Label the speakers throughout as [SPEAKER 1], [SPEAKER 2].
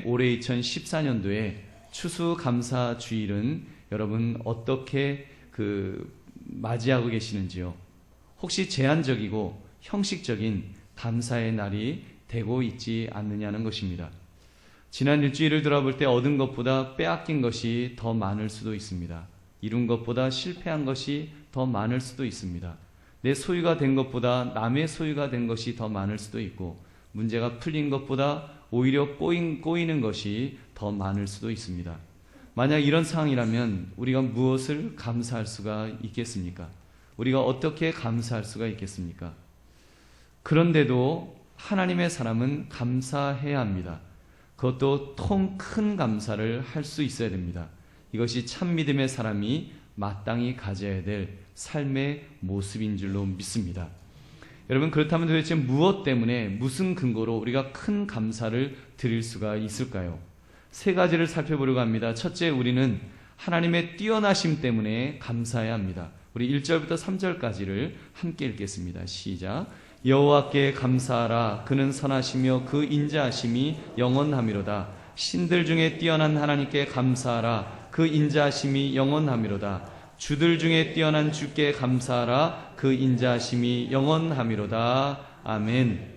[SPEAKER 1] 올해 2014년도에 추수감사주일은 여러분 어떻게 맞이하고 계시는지요? 혹시 제한적이고 형식적인 감사의 날이 되고 있지 않느냐는 것입니다. 지난 일주일을 돌아볼 때 얻은 것보다 빼앗긴 것이 더 많을 수도 있습니다. 이룬 것보다 실패한 것이 더 많을 수도 있습니다. 내 소유가 된 것보다 남의 소유가 된 것이 더 많을 수도 있고, 문제가 풀린 것보다 오히려 꼬이는 것이 더 많을 수도 있습니다. 만약 이런 상황이라면 우리가 무엇을 감사할 수가 있겠습니까? 우리가 어떻게 감사할 수가 있겠습니까? 그런데도 하나님의 사람은 감사해야 합니다. 그것도 통 큰 감사를 할 수 있어야 됩니다. 이것이 참 믿음의 사람이 마땅히 가져야 될 삶의 모습인 줄로 믿습니다. 여러분, 그렇다면 도대체 무엇 때문에, 무슨 근거로 우리가 큰 감사를 드릴 수가 있을까요? 세 가지를 살펴보려고 합니다. 첫째, 우리는 하나님의 뛰어나심 때문에 감사해야 합니다. 우리 1절부터 3절까지를 함께 읽겠습니다. 시작. 여호와께 감사하라. 그는 선하시며 그 인자하심이 영원하미로다. 신들 중에 뛰어난 하나님께 감사하라. 그 인자하심이 영원하미로다. 주들 중에 뛰어난 주께 감사하라. 그 인자하심이 영원하미로다. 아멘.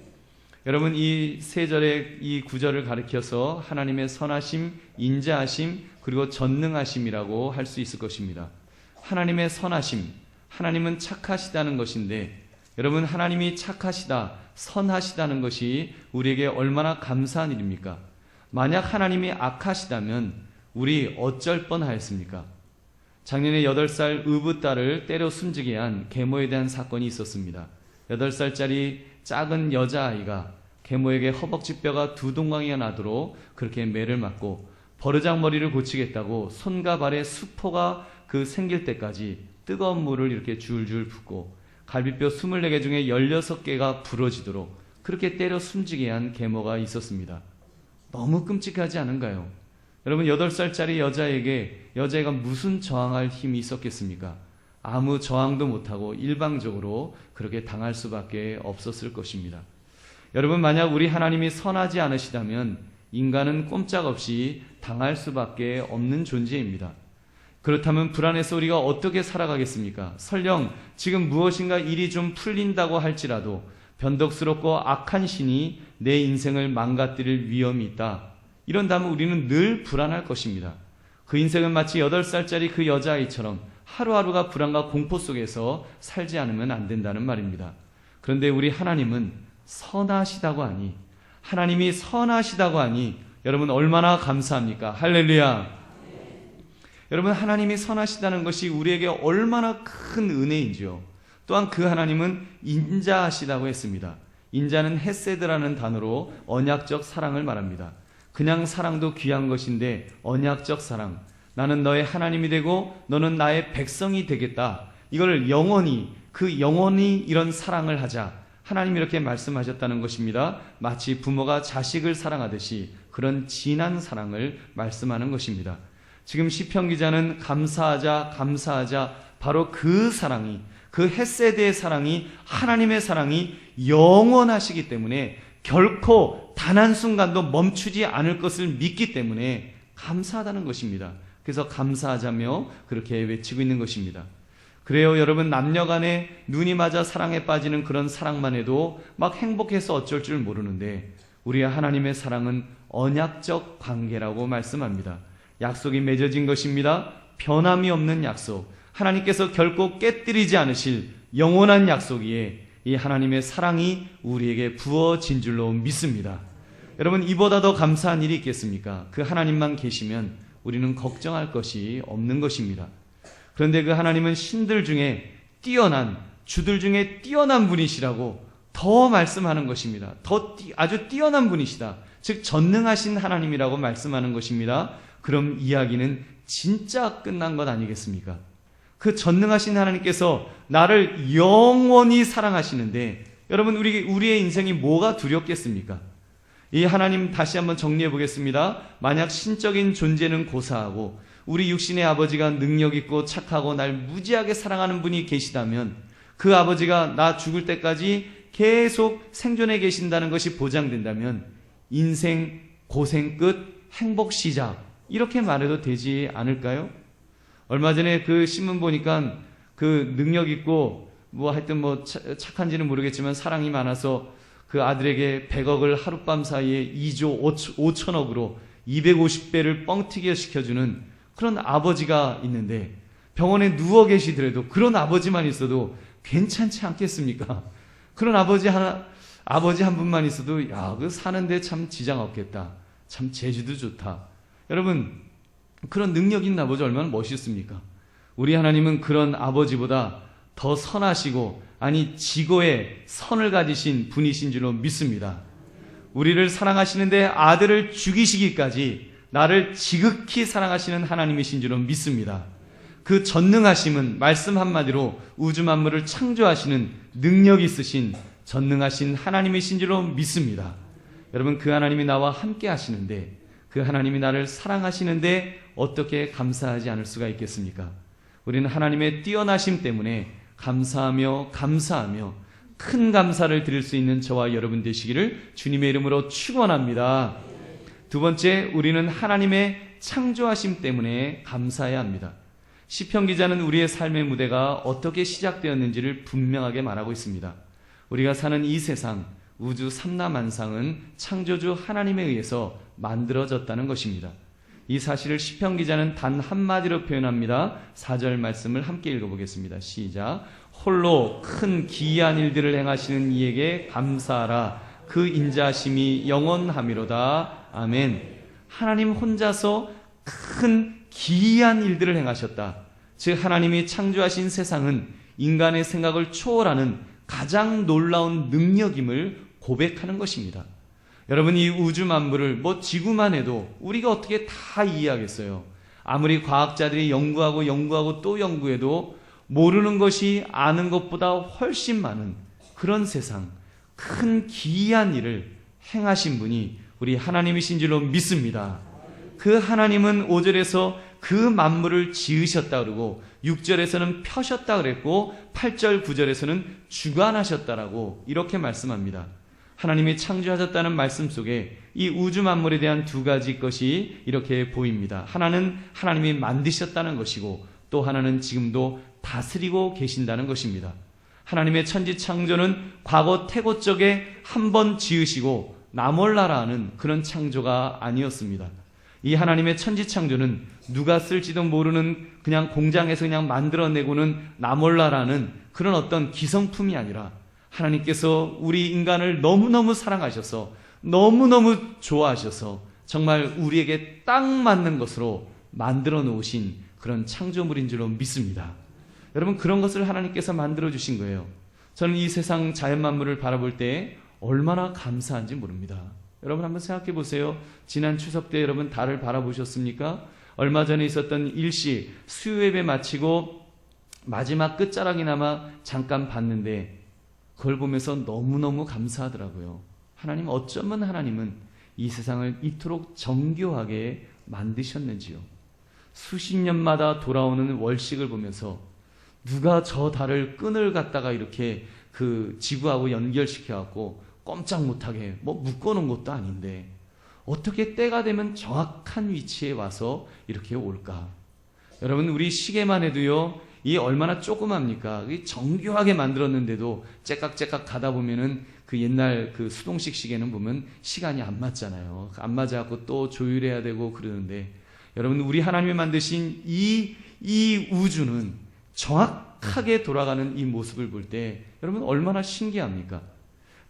[SPEAKER 1] 여러분, 이 세 절의 이 구절을 가리켜서 하나님의 선하심, 인자하심, 그리고 전능하심이라고 할 수 있을 것입니다. 하나님의 선하심, 하나님은 착하시다는 것인데, 여러분, 하나님이 착하시다, 선하시다는 것이 우리에게 얼마나 감사한 일입니까? 만약 하나님이 악하시다면 우리 어쩔 뻔하였습니까? 작년에 8살 의붓딸을 때려 숨지게 한 계모에 대한 사건이 있었습니다. 8살짜리 작은 여자아이가 계모에게 허벅지 뼈가 2동강이나 나도록 그렇게 매를 맞고, 버르장머리를 고치겠다고 손과 발에 수포가 생길 때까지 뜨거운 물을 이렇게 줄줄 붓고, 갈비뼈 24개 중에 16개가 부러지도록 그렇게 때려 숨지게 한 계모가 있었습니다. 너무 끔찍하지 않은가요? 여러분, 8살짜리 여자애가 무슨 저항할 힘이 있었겠습니까? 아무 저항도 못하고 일방적으로 그렇게 당할 수밖에 없었을 것입니다. 여러분, 만약 우리 하나님이 선하지 않으시다면 인간은 꼼짝없이 당할 수밖에 없는 존재입니다. 그렇다면 불안해서 우리가 어떻게 살아가겠습니까? 설령 지금 무엇인가 일이 좀 풀린다고 할지라도 변덕스럽고 악한 신이 내 인생을 망가뜨릴 위험이 있다. 이런다면 우리는 늘 불안할 것입니다. 그 인생은 마치 8살짜리 그 여자아이처럼 하루하루가 불안과 공포 속에서 살지 않으면 안 된다는 말입니다. 그런데 우리 하나님은 선하시다고 하니, 하나님이 선하시다고 하니 여러분 얼마나 감사합니까? 할렐루야. 여러분, 하나님이 선하시다는 것이 우리에게 얼마나 큰 은혜인지요. 또한 그 하나님은 인자하시다고 했습니다. 인자는 헤세드라는 단어로 언약적 사랑을 말합니다. 그냥 사랑도 귀한 것인데 언약적 사랑, 나는 너의 하나님이 되고 너는 나의 백성이 되겠다. 이걸 영원히 이런 사랑을 하자. 하나님이 이렇게 말씀하셨다는 것입니다. 마치 부모가 자식을 사랑하듯이 그런 진한 사랑을 말씀하는 것입니다. 지금 시편 기자는 감사하자, 바로 그 사랑이, 그 헤세드의 사랑이, 하나님의 사랑이 영원하시기 때문에 결코 단 한순간도 멈추지 않을 것을 믿기 때문에 감사하다는 것입니다. 그래서 감사하자며 그렇게 외치고 있는 것입니다. 그래요, 여러분, 남녀 간에 눈이 맞아 사랑에 빠지는 그런 사랑만 해도 막 행복해서 어쩔 줄 모르는데, 우리의 하나님의 사랑은 언약적 관계라고 말씀합니다. 약속이 맺어진 것입니다. 변함이 없는 약속, 하나님께서 결코 깨뜨리지 않으실 영원한 약속이에 이 하나님의 사랑이 우리에게 부어진 줄로 믿습니다. 여러분, 이보다 더 감사한 일이 있겠습니까? 그 하나님만 계시면 우리는 걱정할 것이 없는 것입니다. 그런데 그 하나님은 신들 중에 뛰어난, 주들 중에 뛰어난 분이시라고 더 말씀하는 것입니다. 아주 뛰어난 분이시다. 즉 전능하신 하나님이라고 말씀하는 것입니다. 그럼 이야기는 진짜 끝난 것 아니겠습니까? 그 전능하신 하나님께서 나를 영원히 사랑하시는데, 여러분, 우리의 인생이 뭐가 두렵겠습니까? 이 하나님 다시 한번 정리해 보겠습니다. 만약 신적인 존재는 고사하고 우리 육신의 아버지가 능력 있고 착하고 날 무지하게 사랑하는 분이 계시다면, 그 아버지가 나 죽을 때까지 계속 생존해 계신다는 것이 보장된다면 인생 고생 끝 행복 시작, 이렇게 말해도 되지 않을까요? 얼마 전에 그 신문 보니까 그 능력 있고 뭐 하여튼 뭐 착한지는 모르겠지만 사랑이 많아서 그 아들에게 100억을 하룻밤 사이에 2조 5천억으로 250배를 뻥튀기 시켜주는 그런 아버지가 있는데, 병원에 누워 계시더라도 그런 아버지만 있어도 괜찮지 않겠습니까? 그런 아버지 한 분만 있어도 야, 그 사는데 참 지장 없겠다. 참 재주도 좋다. 여러분, 그런 능력 있는 아버지 얼마나 멋있습니까? 우리 하나님은 그런 아버지보다 더 선하시고, 아니 지고의 선을 가지신 분이신 줄로 믿습니다. 우리를 사랑하시는데 아들을 죽이시기까지 나를 지극히 사랑하시는 하나님이신 줄로 믿습니다. 그 전능하심은 말씀 한마디로 우주 만물을 창조하시는 능력 있으신 전능하신 하나님이신 줄로 믿습니다. 여러분, 그 하나님이 나와 함께 하시는데, 그 하나님이 나를 사랑하시는데 어떻게 감사하지 않을 수가 있겠습니까? 우리는 하나님의 뛰어나심 때문에 감사하며 큰 감사를 드릴 수 있는 저와 여러분 되시기를 주님의 이름으로 축원합니다. 두 번째, 우리는 하나님의 창조하심 때문에 감사해야 합니다. 시편 기자는 우리의 삶의 무대가 어떻게 시작되었는지를 분명하게 말하고 있습니다. 우리가 사는 이 세상, 우주 삼라만상은 창조주 하나님에 의해서 만들어졌다는 것입니다. 이 사실을 시편 기자는 단 한마디로 표현합니다. 4절 말씀을 함께 읽어보겠습니다. 시작. 홀로 큰 기이한 일들을 행하시는 이에게 감사하라. 그 인자심이 영원하미로다. 아멘. 하나님 혼자서 큰 기이한 일들을 행하셨다. 즉 하나님이 창조하신 세상은 인간의 생각을 초월하는 가장 놀라운 능력임을 고백하는 것입니다. 여러분, 이 우주 만물을 지구만 해도 우리가 어떻게 다 이해하겠어요? 아무리 과학자들이 연구하고 또 연구해도 모르는 것이 아는 것보다 훨씬 많은 그런 세상, 큰 기이한 일을 행하신 분이 우리 하나님이신 줄로 믿습니다. 그 하나님은 5절에서 그 만물을 지으셨다 그러고 6절에서는 펴셨다 그랬고 8절 9절에서는 주관하셨다라고 이렇게 말씀합니다. 하나님이 창조하셨다는 말씀 속에 이 우주 만물에 대한 두 가지 것이 이렇게 보입니다. 하나는 하나님이 만드셨다는 것이고, 또 하나는 지금도 다스리고 계신다는 것입니다. 하나님의 천지 창조는 과거 태고 쪽에 한 번 지으시고 나몰라라 하는 그런 창조가 아니었습니다. 이 하나님의 천지 창조는 누가 쓸지도 모르는 그냥 공장에서 그냥 만들어내고는 나몰라라는 그런 어떤 기성품이 아니라, 하나님께서 우리 인간을 너무너무 사랑하셔서 너무너무 좋아하셔서 정말 우리에게 딱 맞는 것으로 만들어 놓으신 그런 창조물인 줄로 믿습니다. 여러분, 그런 것을 하나님께서 만들어 주신 거예요. 저는 이 세상 자연 만물을 바라볼 때 얼마나 감사한지 모릅니다. 여러분 한번 생각해 보세요. 지난 추석 때 여러분 달을 바라보셨습니까? 얼마 전에 있었던 일시 수요예배 마치고 마지막 끝자락이나마 잠깐 봤는데 그걸 보면서 너무너무 감사하더라고요. 하나님, 어쩌면 하나님은 이 세상을 이토록 정교하게 만드셨는지요. 수십 년마다 돌아오는 월식을 보면서 누가 저 달을 끈을 갖다가 이렇게 그 지구하고 연결시켜갖고 꼼짝 못하게 묶어놓은 것도 아닌데 어떻게 때가 되면 정확한 위치에 와서 이렇게 올까? 여러분, 우리 시계만 해도요, 이 얼마나 조그맣니까? 정교하게 만들었는데도 째깍째깍 가다 보면은 그 옛날 그 수동식 시계는 보면 시간이 안 맞잖아요. 안 맞아갖고 또 조율해야 되고 그러는데, 여러분, 우리 하나님이 만드신 이 우주는 정확하게 돌아가는 이 모습을 볼 때 여러분 얼마나 신기합니까?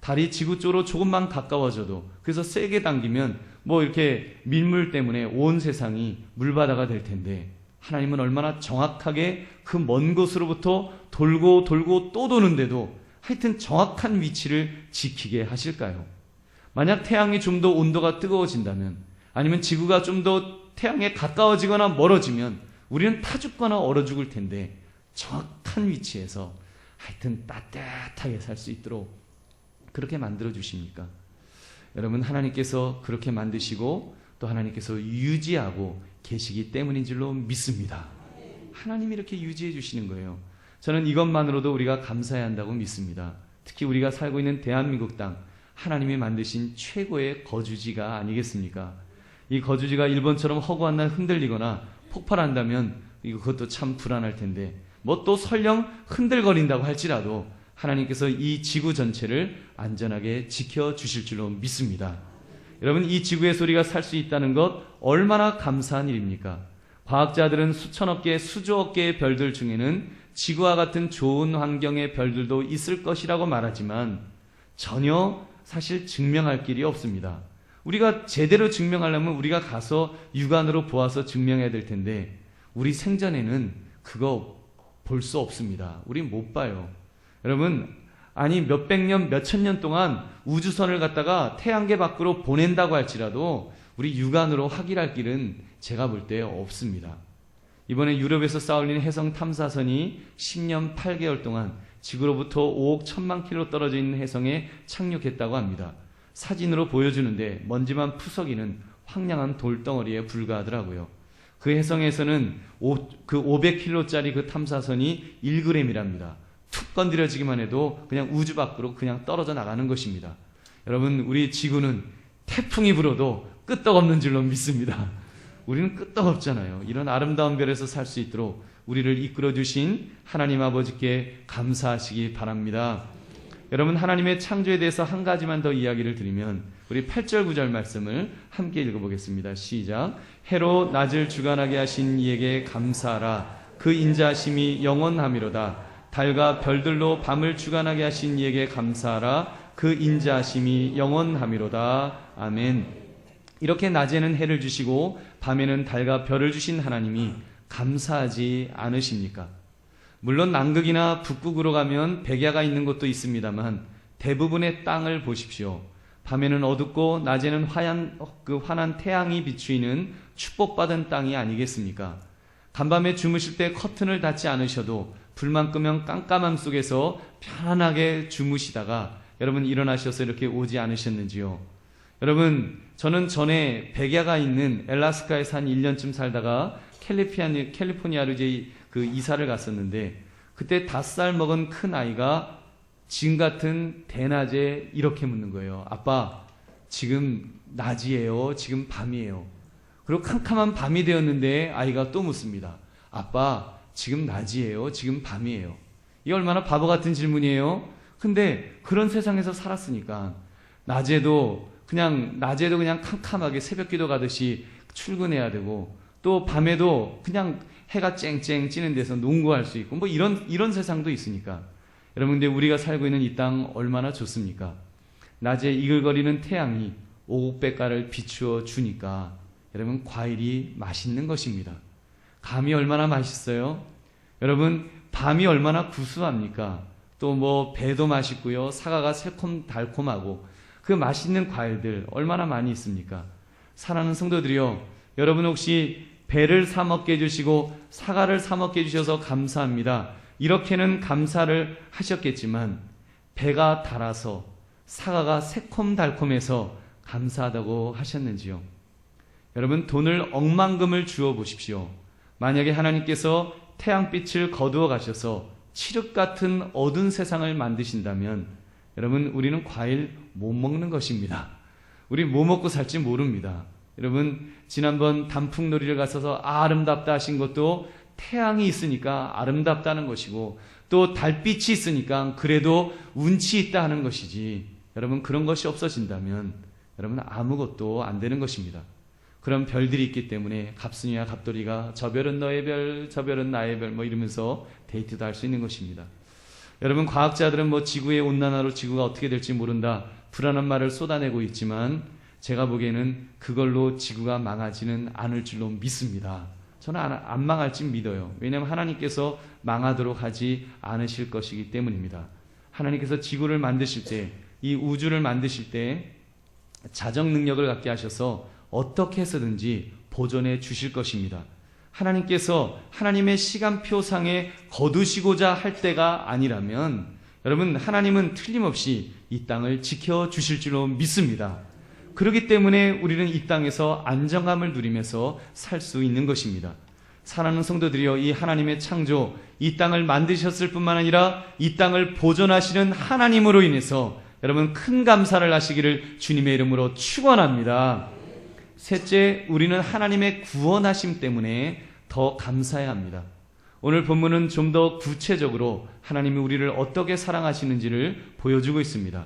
[SPEAKER 1] 달이 지구 쪽으로 조금만 가까워져도, 그래서 세게 당기면 이렇게 밀물 때문에 온 세상이 물바다가 될 텐데, 하나님은 얼마나 정확하게 그 먼 곳으로부터 돌고 또 도는데도 하여튼 정확한 위치를 지키게 하실까요? 만약 태양이 좀 더 온도가 뜨거워진다면, 아니면 지구가 좀 더 태양에 가까워지거나 멀어지면 우리는 타 죽거나 얼어 죽을 텐데, 정확한 위치에서 하여튼 따뜻하게 살 수 있도록 그렇게 만들어 주십니까? 여러분, 하나님께서 그렇게 만드시고 또 하나님께서 유지하고 계시기 때문인 줄로 믿습니다. 하나님이 이렇게 유지해 주시는 거예요. 저는 이것만으로도 우리가 감사해야 한다고 믿습니다. 특히 우리가 살고 있는 대한민국 땅, 하나님이 만드신 최고의 거주지가 아니겠습니까? 이 거주지가 일본처럼 허구한 날 흔들리거나 폭발한다면 그것도 참 불안할 텐데 뭐 또 설령 흔들거린다고 할지라도 하나님께서 이 지구 전체를 안전하게 지켜주실 줄로 믿습니다. 여러분, 이 지구의 소리가 살 수 있다는 것 얼마나 감사한 일입니까? 과학자들은 수천억 개, 수조억 개의 별들 중에는 지구와 같은 좋은 환경의 별들도 있을 것이라고 말하지만 전혀 사실 증명할 길이 없습니다. 우리가 제대로 증명하려면 우리가 가서 육안으로 보아서 증명해야 될 텐데 우리 생전에는 그거 볼 수 없습니다. 우리 못 봐요. 여러분, 아니 몇백 년, 몇천 년 동안 우주선을 갖다가 태양계 밖으로 보낸다고 할지라도 우리 육안으로 확인할 길은 제가 볼 때 없습니다. 이번에 유럽에서 쌓아올린 해성 탐사선이 10년 8개월 동안 지구로부터 5억 1천만 킬로 떨어져 있는 해성에 착륙했다고 합니다. 사진으로 보여주는데 먼지만 푸석이는 황량한 돌덩어리에 불과하더라고요. 그 해성에서는 그 500킬로짜리 그 탐사선이 1g이랍니다. 툭 건드려지기만 해도 그냥 우주 밖으로 그냥 떨어져 나가는 것입니다. 여러분, 우리 지구는 태풍이 불어도 끄떡없는 줄로 믿습니다. 우리는 끄떡없잖아요. 이런 아름다운 별에서 살 수 있도록 우리를 이끌어 주신 하나님 아버지께 감사하시기 바랍니다. 여러분, 하나님의 창조에 대해서 한 가지만 더 이야기를 드리면 우리 8절 9절 말씀을 함께 읽어보겠습니다. 시작. 해로 낮을 주관하게 하신 이에게 감사하라. 그 인자하심이 영원하미로다. 달과 별들로 밤을 주관하게 하신 이에게 감사하라. 그 인자하심이 영원하미로다. 아멘. 이렇게 낮에는 해를 주시고 밤에는 달과 별을 주신 하나님이 감사하지 않으십니까? 물론 남극이나 북극으로 가면 백야가 있는 곳도 있습니다만 대부분의 땅을 보십시오. 밤에는 어둡고 낮에는 환한 태양이 비추이는 축복받은 땅이 아니겠습니까? 간밤에 주무실 때 커튼을 닫지 않으셔도 불만 끄면 깜깜함 속에서 편안하게 주무시다가 여러분 일어나셔서 이렇게 오지 않으셨는지요? 여러분, 저는 전에 백야가 있는 엘라스카에서 한 1년쯤 살다가 캘리포니아로 이제 그 이사를 갔었는데 그때 5살 먹은 큰 아이가 지금 같은 대낮에 이렇게 묻는 거예요. 아빠, 지금 낮이에요? 지금 밤이에요? 그리고 캄캄한 밤이 되었는데 아이가 또 묻습니다. 아빠, 지금 낮이에요? 지금 밤이에요? 이게 얼마나 바보 같은 질문이에요? 근데 그런 세상에서 살았으니까 낮에도 그냥 캄캄하게 새벽 기도 가듯이 출근해야 되고 또 밤에도 그냥 해가 쨍쨍 찌는 데서 농구할 수 있고 뭐 이런 세상도 있으니까 여러분, 근데 우리가 살고 있는 이 땅 얼마나 좋습니까? 낮에 이글거리는 태양이 오곡백가를 비추어 주니까 여러분, 과일이 맛있는 것입니다. 감이 얼마나 맛있어요? 여러분, 밤이 얼마나 구수합니까? 또 뭐 배도 맛있고요, 사과가 새콤달콤하고 그 맛있는 과일들 얼마나 많이 있습니까? 사랑하는 성도들이요, 여러분 혹시 배를 사 먹게 해주시고 사과를 사 먹게 해주셔서 감사합니다. 이렇게는 감사를 하셨겠지만 배가 달아서 사과가 새콤달콤해서 감사하다고 하셨는지요? 여러분, 돈을 억만금을 주어 보십시오. 만약에 하나님께서 태양빛을 거두어 가셔서 칠흑 같은 어두운 세상을 만드신다면 여러분, 우리는 과일 못 먹는 것입니다. 우리 뭐 먹고 살지 모릅니다. 여러분, 지난번 단풍놀이를 가셔서 아름답다 하신 것도 태양이 있으니까 아름답다는 것이고 또 달빛이 있으니까 그래도 운치 있다 하는 것이지, 여러분 그런 것이 없어진다면 여러분 아무것도 안 되는 것입니다. 그런 별들이 있기 때문에 갑순이와 갑돌이가 저 별은 너의 별, 저 별은 나의 별 뭐 이러면서 데이트도 할 수 있는 것입니다. 여러분, 과학자들은 뭐 지구의 온난화로 지구가 어떻게 될지 모른다 불안한 말을 쏟아내고 있지만 제가 보기에는 그걸로 지구가 망하지는 않을 줄로 믿습니다. 저는 안 망할지 믿어요. 왜냐하면 하나님께서 망하도록 하지 않으실 것이기 때문입니다. 하나님께서 지구를 만드실 때, 이 우주를 만드실 때 자정 능력을 갖게 하셔서 어떻게 해서든지 보존해 주실 것입니다. 하나님께서 하나님의 시간표상에 거두시고자 할 때가 아니라면 여러분, 하나님은 틀림없이 이 땅을 지켜주실 줄로 믿습니다. 그렇기 때문에 우리는 이 땅에서 안정감을 누리면서 살 수 있는 것입니다. 사랑하는 성도들이여, 이 하나님의 창조, 이 땅을 만드셨을 뿐만 아니라 이 땅을 보존하시는 하나님으로 인해서 여러분 큰 감사를 하시기를 주님의 이름으로 축원합니다. 셋째, 우리는 하나님의 구원하심 때문에 더 감사해야 합니다. 오늘 본문은 좀 더 구체적으로 하나님이 우리를 어떻게 사랑하시는지를 보여주고 있습니다.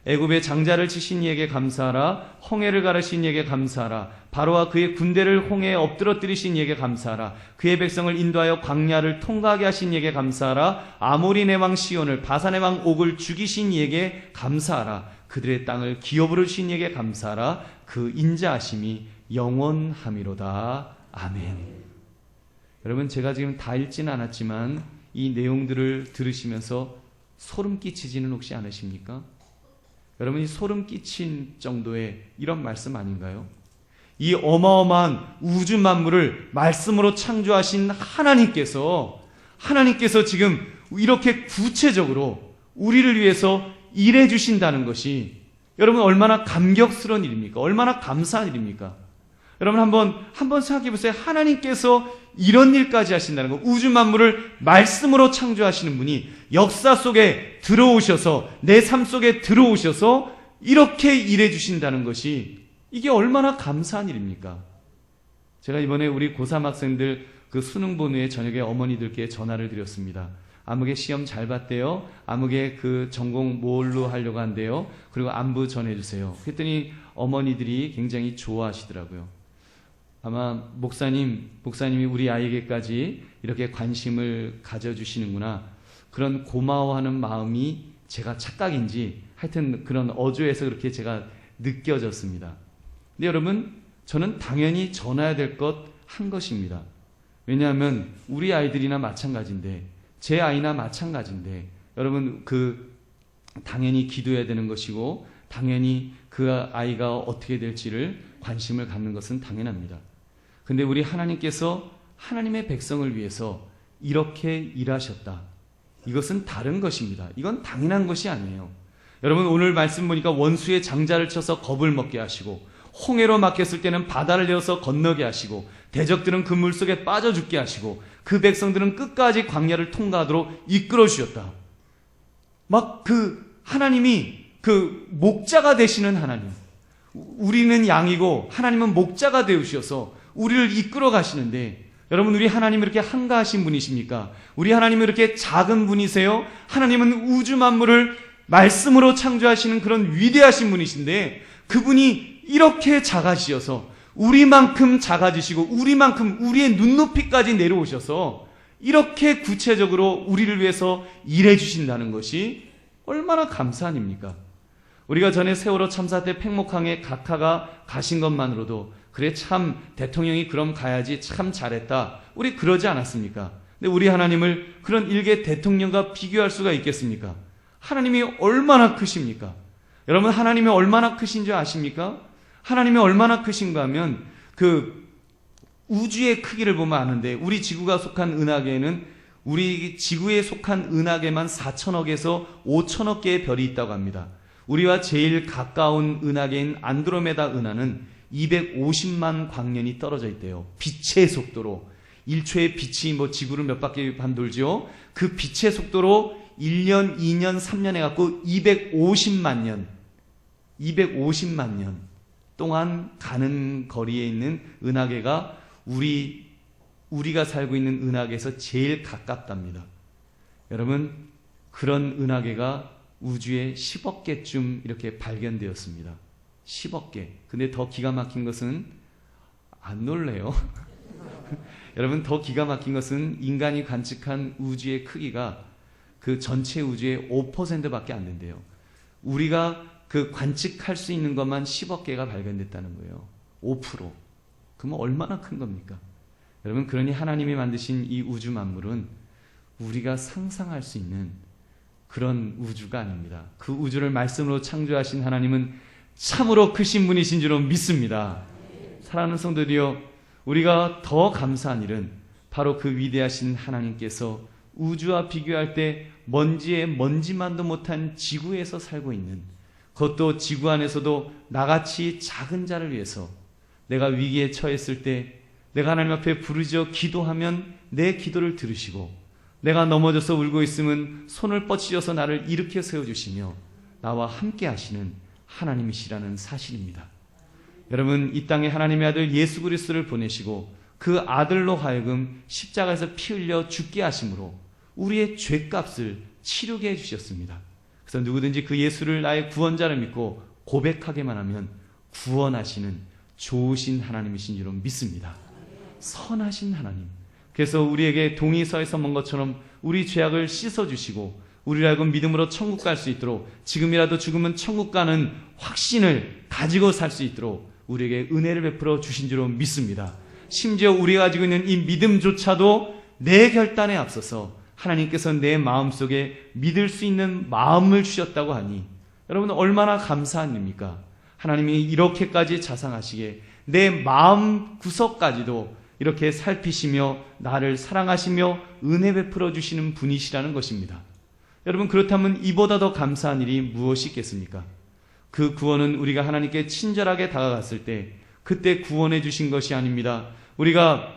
[SPEAKER 1] 애굽의 장자를 치신 이에게 감사하라. 홍해를 가르신 이에게 감사하라. 바로와 그의 군대를 홍해에 엎드러뜨리신 이에게 감사하라. 그의 백성을 인도하여 광야를 통과하게 하신 이에게 감사하라. 아모리네 왕 시온을 바산의 왕 옥을 죽이신 이에게 감사하라. 그들의 땅을 기업으로 주신 이에게 감사하라. 그 인자하심이 영원함이로다. 아멘. 여러분, 제가 지금 다 읽지는 않았지만 이 내용들을 들으시면서 소름 끼치지는 혹시 않으십니까? 여러분이 소름 끼친 정도의 이런 말씀 아닌가요? 이 어마어마한 우주 만물을 말씀으로 창조하신 하나님께서 지금 이렇게 구체적으로 우리를 위해서 일해 주신다는 것이 여러분 얼마나 감격스러운 일입니까? 얼마나 감사한 일입니까? 여러분 한번 생각해 보세요. 하나님께서 이런 일까지 하신다는 것, 우주 만물을 말씀으로 창조하시는 분이 역사 속에 들어오셔서 내 삶 속에 들어오셔서 이렇게 일해 주신다는 것이 이게 얼마나 감사한 일입니까? 제가 이번에 우리 고3 학생들 그 수능 본 후에 저녁에 어머니들께 전화를 드렸습니다. 아무개 시험 잘 봤대요. 아무개 그 전공 뭘로 하려고 한대요. 그리고 안부 전해주세요. 그랬더니 어머니들이 굉장히 좋아하시더라고요. 아마 목사님이 우리 아이에게까지 이렇게 관심을 가져주시는구나. 그런 고마워하는 마음이 제가 착각인지 하여튼 그런 어조에서 그렇게 제가 느껴졌습니다. 근데 여러분, 저는 당연히 전해야 될 것 한 것입니다. 왜냐하면 우리 아이들이나 마찬가지인데, 제 아이나 마찬가지인데, 여러분 당연히 기도해야 되는 것이고 당연히 그 아이가 어떻게 될지를 관심을 갖는 것은 당연합니다. 근데 우리 하나님께서 하나님의 백성을 위해서 이렇게 일하셨다. 이것은 다른 것입니다. 이건 당연한 것이 아니에요. 여러분 오늘 말씀 보니까 원수의 장자를 쳐서 겁을 먹게 하시고 홍해로 막혔을 때는 바다를 내어서 건너게 하시고 대적들은 그 물속에 빠져 죽게 하시고 그 백성들은 끝까지 광야를 통과하도록 이끌어 주셨다. 막 하나님이 목자가 되시는 하나님. 우리는 양이고 하나님은 목자가 되우셔서 우리를 이끌어 가시는데, 여러분 우리 하나님은 이렇게 한가하신 분이십니까? 우리 하나님은 이렇게 작은 분이세요? 하나님은 우주 만물을 말씀으로 창조하시는 그런 위대하신 분이신데, 그분이 이렇게 작아지셔서 우리만큼 작아지시고 우리만큼 우리의 눈높이까지 내려오셔서 이렇게 구체적으로 우리를 위해서 일해 주신다는 것이 얼마나 감사한 일입니까? 우리가 전에 세월호 참사 때 팽목항에 각하가 가신 것만으로도 그래 참 대통령이 그럼 가야지 참 잘했다. 우리 그러지 않았습니까? 근데 우리 하나님을 그런 일개 대통령과 비교할 수가 있겠습니까? 하나님이 얼마나 크십니까? 여러분 하나님이 얼마나 크신 줄 아십니까? 하나님이 얼마나 크신가 하면 우주의 크기를 보면 아는데, 우리 지구가 속한 은하계에는 우리 지구에 속한 은하계만 4천억에서 5천억 개의 별이 있다고 합니다. 우리와 제일 가까운 은하계인 안드로메다 은하는 250만 광년이 떨어져 있대요. 빛의 속도로. 1초의 빛이 지구를 몇 바퀴 반 돌죠. 그 빛의 속도로 1년, 2년, 3년 해갖고 250만 년 동안 가는 거리에 있는 은하계가 우리가 살고 있는 은하계에서 제일 가깝답니다. 여러분, 그런 은하계가 우주에 10억 개쯤 이렇게 발견되었습니다. 10억 개. 근데 더 기가 막힌 것은, 안 놀래요? 여러분, 더 기가 막힌 것은 인간이 관측한 우주의 크기가 그 전체 우주의 5%밖에 안 된대요. 우리가 관측할 수 있는 것만 10억 개가 발견됐다는 거예요. 5%. 그러면 얼마나 큰 겁니까? 여러분, 그러니 하나님이 만드신 이 우주 만물은 우리가 상상할 수 있는 그런 우주가 아닙니다. 그 우주를 말씀으로 창조하신 하나님은 참으로 크신 분이신 줄로 믿습니다. 사랑하는 성도들이여, 우리가 더 감사한 일은 바로 그 위대하신 하나님께서 우주와 비교할 때 먼지에 먼지만도 못한 지구에서 살고 있는, 그것도 지구 안에서도 나같이 작은 자를 위해서 내가 위기에 처했을 때 내가 하나님 앞에 부르짖어 기도하면 내 기도를 들으시고, 내가 넘어져서 울고 있으면 손을 뻗치셔서 나를 일으켜 세워주시며, 나와 함께 하시는 하나님이시라는 사실입니다. 여러분, 이 땅에 하나님의 아들 예수 그리스도를 보내시고 그 아들로 하여금 십자가에서 피 흘려 죽게 하심으로 우리의 죄값을 치르게 해주셨습니다. 그래서 누구든지 그 예수를 나의 구원자를 믿고 고백하게만 하면 구원하시는 좋으신 하나님이신 줄로 믿습니다. 선하신 하나님. 그래서 우리에게 동이서에서 먼 것처럼 우리 죄악을 씻어주시고 우리를 하여금 믿음으로 천국 갈 수 있도록, 지금이라도 죽으면 천국 가는 확신을 가지고 살 수 있도록 우리에게 은혜를 베풀어 주신 줄로 믿습니다. 심지어 우리가 가지고 있는 이 믿음조차도 내 결단에 앞서서 하나님께서 내 마음속에 믿을 수 있는 마음을 주셨다고 하니 여러분 얼마나 감사한 일입니까? 하나님이 이렇게까지 자상하시게 내 마음 구석까지도 이렇게 살피시며 나를 사랑하시며 은혜 베풀어 주시는 분이시라는 것입니다. 여러분, 그렇다면 이보다 더 감사한 일이 무엇이 있겠습니까? 그 구원은 우리가 하나님께 친절하게 다가갔을 때 그때 구원해 주신 것이 아닙니다. 우리가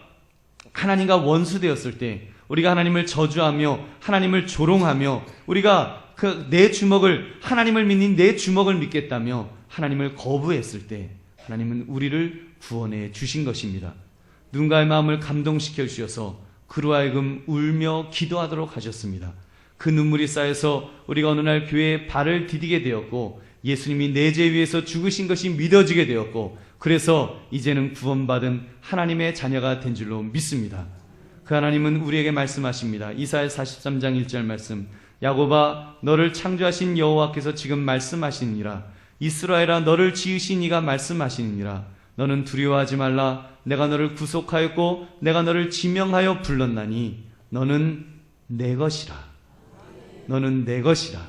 [SPEAKER 1] 하나님과 원수되었을 때, 우리가 하나님을 저주하며 하나님을 조롱하며 우리가 내 주먹을, 하나님을 믿는 내 주먹을 믿겠다며 하나님을 거부했을 때 하나님은 우리를 구원해 주신 것입니다. 누군가의 마음을 감동시켜 주셔서 그로 하여금 울며 기도하도록 하셨습니다. 그 눈물이 쌓여서 우리가 어느 날 교회에 발을 디디게 되었고 예수님이 내 죄 위에서 죽으신 것이 믿어지게 되었고 그래서 이제는 구원받은 하나님의 자녀가 된 줄로 믿습니다. 그 하나님은 우리에게 말씀하십니다. 이사야 43장 1절 말씀, 야곱아 너를 창조하신 여호와께서 지금 말씀하시니라. 이스라엘아 너를 지으신 이가 말씀하시니라. 너는 두려워하지 말라. 내가 너를 구속하였고 내가 너를 지명하여 불렀나니 너는 내 것이라. 너는 내 것이라.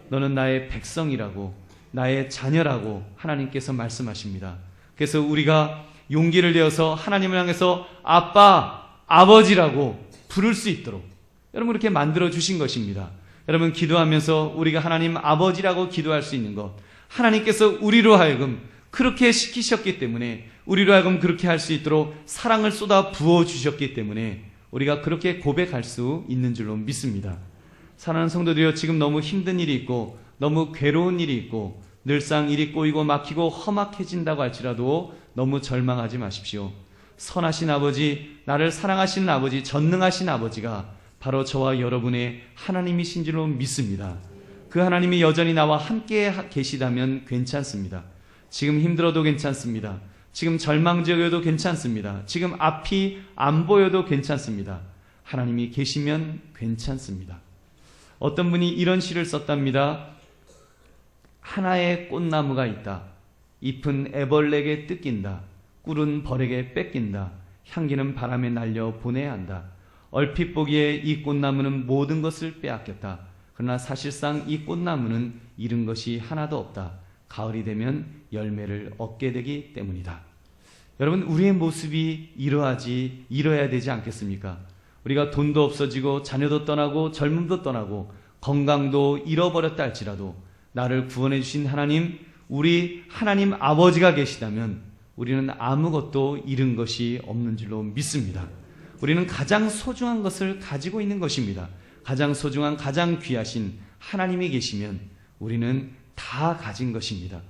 [SPEAKER 1] 너는 나의 백성이라고, 나의 자녀라고 하나님께서 말씀하십니다. 그래서 우리가 용기를 내어서 하나님을 향해서 아빠, 아버지라고 부를 수 있도록 여러분 그렇게 만들어 주신 것입니다. 여러분, 기도하면서 우리가 하나님 아버지라고 기도할 수 있는 것, 하나님께서 우리로 하여금 그렇게 시키셨기 때문에, 우리로 하여금 그렇게 할 수 있도록 사랑을 쏟아 부어 주셨기 때문에 우리가 그렇게 고백할 수 있는 줄로 믿습니다. 사랑하는 성도들이여, 지금 너무 힘든 일이 있고 너무 괴로운 일이 있고 늘상 일이 꼬이고 막히고 험악해진다고 할지라도 너무 절망하지 마십시오. 선하신 아버지, 나를 사랑하시는 아버지, 전능하신 아버지가 바로 저와 여러분의 하나님이신 줄로 믿습니다. 그 하나님이 여전히 나와 함께 계시다면 괜찮습니다. 지금 힘들어도 괜찮습니다. 지금 절망적이어도 괜찮습니다. 지금 앞이 안 보여도 괜찮습니다. 하나님이 계시면 괜찮습니다. 어떤 분이 이런 시를 썼답니다. 하나의 꽃나무가 있다. 잎은 애벌레에게 뜯긴다. 꿀은 벌에게 뺏긴다. 향기는 바람에 날려 보내야 한다. 얼핏 보기에 이 꽃나무는 모든 것을 빼앗겼다. 그러나 사실상 이 꽃나무는 잃은 것이 하나도 없다. 가을이 되면 열매를 얻게 되기 때문이다. 여러분, 우리의 모습이 이러해야 되지 않겠습니까? 우리가 돈도 없어지고 자녀도 떠나고 젊음도 떠나고 건강도 잃어버렸다 할지라도 나를 구원해 주신 하나님, 우리 하나님 아버지가 계시다면 우리는 아무것도 잃은 것이 없는 줄로 믿습니다. 우리는 가장 소중한 것을 가지고 있는 것입니다. 가장 소중한, 가장 귀하신 하나님이 계시면 우리는 다 가진 것입니다.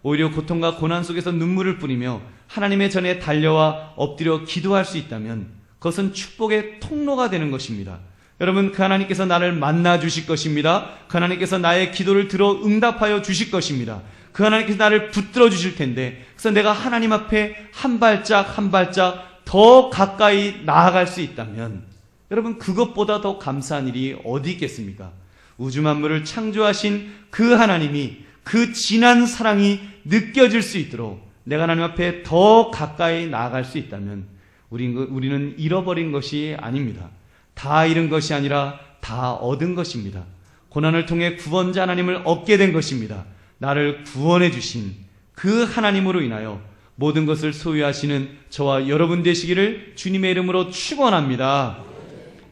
[SPEAKER 1] 오히려 고통과 고난 속에서 눈물을 뿌리며 하나님의 전에 달려와 엎드려 기도할 수 있다면 그것은 축복의 통로가 되는 것입니다. 여러분, 그 하나님께서 나를 만나 주실 것입니다. 그 하나님께서 나의 기도를 들어 응답하여 주실 것입니다. 그 하나님께서 나를 붙들어 주실 텐데, 그래서 내가 하나님 앞에 한 발짝 한 발짝 더 가까이 나아갈 수 있다면 여러분, 그것보다 더 감사한 일이 어디 있겠습니까? 우주 만물을 창조하신 그 하나님이, 그 진한 사랑이 느껴질 수 있도록 내가 하나님 앞에 더 가까이 나아갈 수 있다면 우리는 잃어버린 것이 아닙니다. 다 잃은 것이 아니라 다 얻은 것입니다. 고난을 통해 구원자 하나님을 얻게 된 것입니다. 나를 구원해 주신 그 하나님으로 인하여 모든 것을 소유하시는 저와 여러분 되시기를 주님의 이름으로 축원합니다.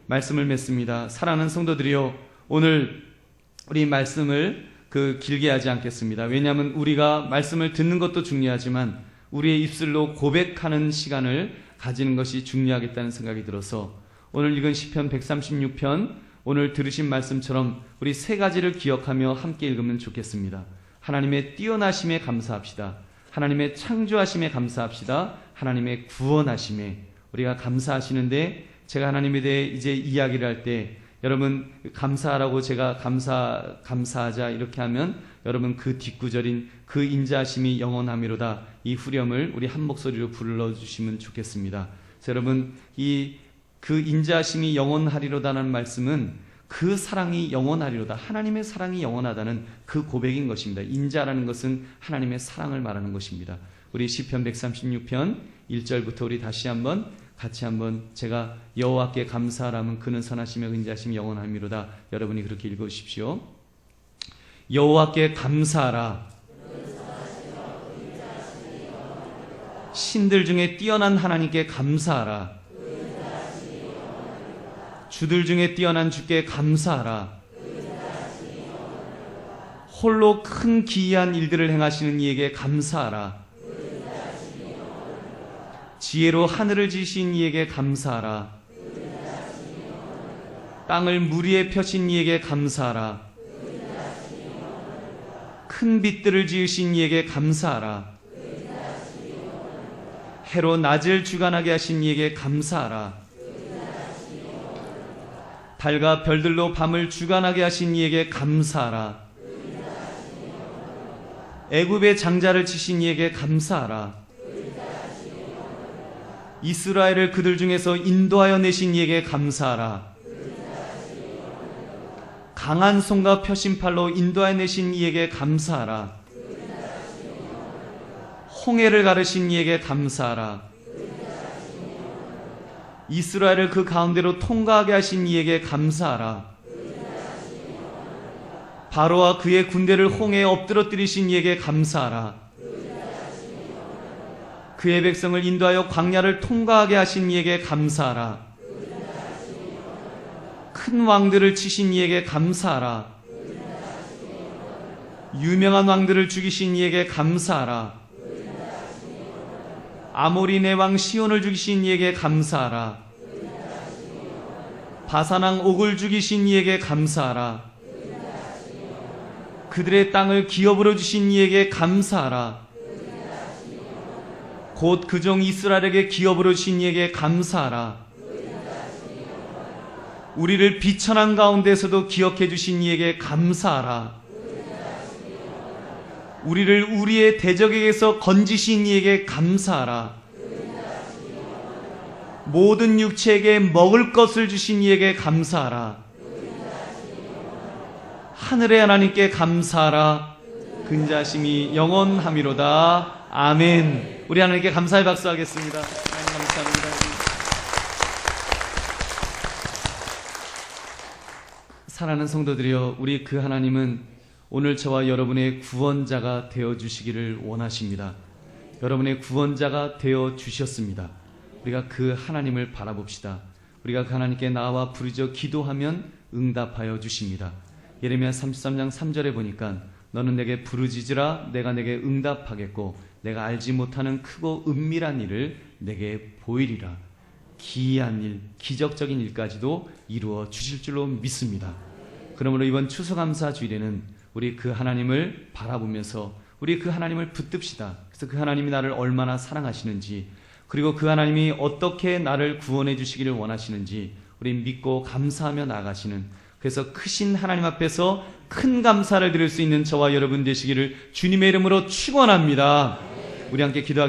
[SPEAKER 1] 말씀을 맺습니다. 사랑하는 성도들이여, 오늘 우리 말씀을 길게 하지 않겠습니다. 왜냐하면 우리가 말씀을 듣는 것도 중요하지만 우리의 입술로 고백하는 시간을 가지는 것이 중요하겠다는 생각이 들어서 오늘 읽은 시편 136편 오늘 들으신 말씀처럼 우리 세 가지를 기억하며 함께 읽으면 좋겠습니다. 하나님의 뛰어나심에 감사합시다. 하나님의 창조하심에 감사합시다. 하나님의 구원하심에 우리가 감사하시는데, 제가 하나님에 대해 이제 이야기를 할 때 여러분 감사하라고 제가 감사하자 이렇게 하면 여러분 그 뒷구절인 그 인자하심이 영원하미로다, 이 후렴을 우리 한 목소리로 불러주시면 좋겠습니다. 그래서 여러분 그 인자하심이 영원하리로다는 말씀은 그 사랑이 영원하리로다, 하나님의 사랑이 영원하다는 그 고백인 것입니다. 인자라는 것은 하나님의 사랑을 말하는 것입니다. 우리 시편 136편 1절부터 우리 다시 같이 한번 제가 여호와께 감사하라면 그는 선하시며 인자하심이 영원하미로다, 여러분이 그렇게 읽으십시오. 여호와께 감사하라. 신들 중에 뛰어난 하나님께 감사하라. 주들 중에 뛰어난 주께 감사하라. 홀로 큰 기이한 일들을 행하시는 이에게 감사하라. 지혜로 하늘을 지으신 이에게 감사하라. 땅을 물 위에 펴신 이에게 감사하라. 큰 빛들을 지으신 이에게 감사하라. 해로 낮을 주관하게 하신 이에게 감사하라. 달과 별들로 밤을 주관하게 하신 이에게 감사하라. 애굽의 장자를 치신 이에게 감사하라. 이스라엘을 그들 중에서 인도하여 내신 이에게 감사하라. 강한 손과 펴신 팔로 인도하여 내신 이에게 감사하라. 홍해를 가르신 이에게 감사하라. 이스라엘을 그 가운데로 통과하게 하신 이에게 감사하라. 바로와 그의 군대를 홍해에 엎드러뜨리신 이에게 감사하라. 그의 백성을 인도하여 광야를 통과하게 하신 이에게 감사하라. 큰 왕들을 치신 이에게 감사하라. 유명한 왕들을 죽이신 이에게 감사하라. 아모리네 왕 시온을 죽이신 이에게 감사하라. 바산왕 옥을 죽이신 이에게 감사하라. 그들의 땅을 기업으로 주신 이에게 감사하라. 곧 그 종 이스라엘에게 기업으로 주신 이에게 감사하라. 우리를 비천한 가운데서도 기억해 주신 이에게 감사하라. 우리를 우리의 대적에게서 건지신 이에게 감사하라. 모든 육체에게 먹을 것을 주신 이에게 감사하라. 하늘의 하나님께 감사하라. 근자심이 영원하미로다. 아멘. 우리 하나님께 감사의 박수하겠습니다. 하나님 감사합니다. 사랑하는 성도들이여, 우리 그 하나님은 오늘 저와 여러분의 구원자가 되어주시기를 원하십니다. 여러분의 구원자가 되어주셨습니다. 우리가 그 하나님을 바라봅시다. 우리가 그 하나님께 나와 부르짖어 기도하면 응답하여 주십니다. 예레미야 33장 3절에 보니까 너는 내게 부르짖으라 내가 내게 응답하겠고 내가 알지 못하는 크고 은밀한 일을 내게 보이리라. 기이한 일, 기적적인 일까지도 이루어 주실 줄로 믿습니다. 그러므로 이번 추수감사 주일에는 우리 그 하나님을 바라보면서 우리 그 하나님을 붙듭시다. 그래서 그 하나님이 나를 얼마나 사랑하시는지, 그리고 그 하나님이 어떻게 나를 구원해 주시기를 원하시는지 우리 믿고 감사하며 나아가시는, 그래서 크신 하나님 앞에서 큰 감사를 드릴 수 있는 저와 여러분 되시기를 주님의 이름으로 축원합니다. 우리 함께 기도하겠습니다.